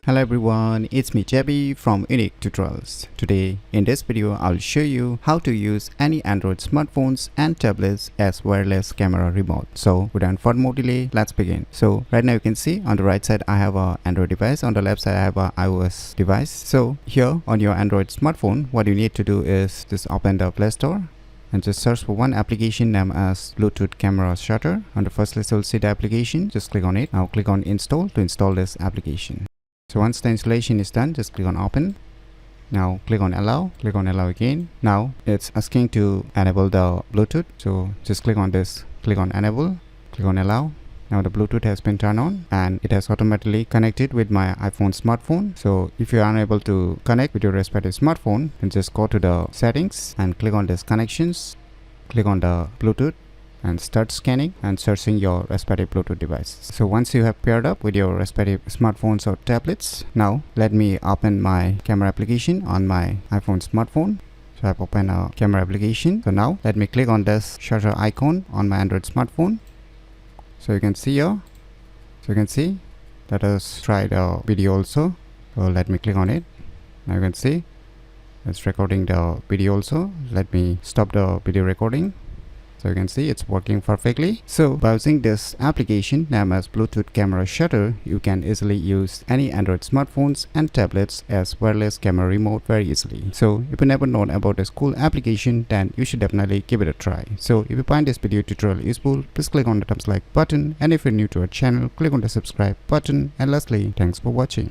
Hello everyone, it's me JB from Unique Tutorials. Today in this video I'll show you how to use any Android smartphones and tablets as wireless camera remote. So without further more delay, let's begin. So right now you can see on the right side I have an Android device, on the left side I have an iOS device. So here on your Android smartphone, what you need to do is just open the Play Store and just search for one application named as Bluetooth Camera Shutter. On the first list you'll see the application, just click on it. Now click on install to install this application. So once the installation is done, just click on open. Now click on allow again. Now it's asking to enable the Bluetooth, so just click on this, click on enable, click on allow. Now the Bluetooth has been turned on and it has automatically connected with my iPhone smartphone. So if you are unable to connect with your respective smartphone, then just go to the settings and click on this connections, click on the Bluetooth and start scanning and searching your respective Bluetooth devices. So once you have paired up with your respective smartphones or tablets, now let me open my camera application on my iPhone smartphone. So I've opened a camera application. So now let me click on this shutter icon on my Android smartphone. So you can see here, so you can see, let us try the video also. So let me click on it. Now you can see it's recording the video also. Let me stop the video recording. So you can see it's working perfectly. So by using this application named as Bluetooth Camera Shutter, you can easily use any Android smartphones and tablets as wireless camera remote very easily. So if you never known about this cool application, then you should definitely give it a try. So if you find this video tutorial useful, please click on the thumbs like button, and if you're new to our channel, click on the subscribe button, and lastly, thanks for watching.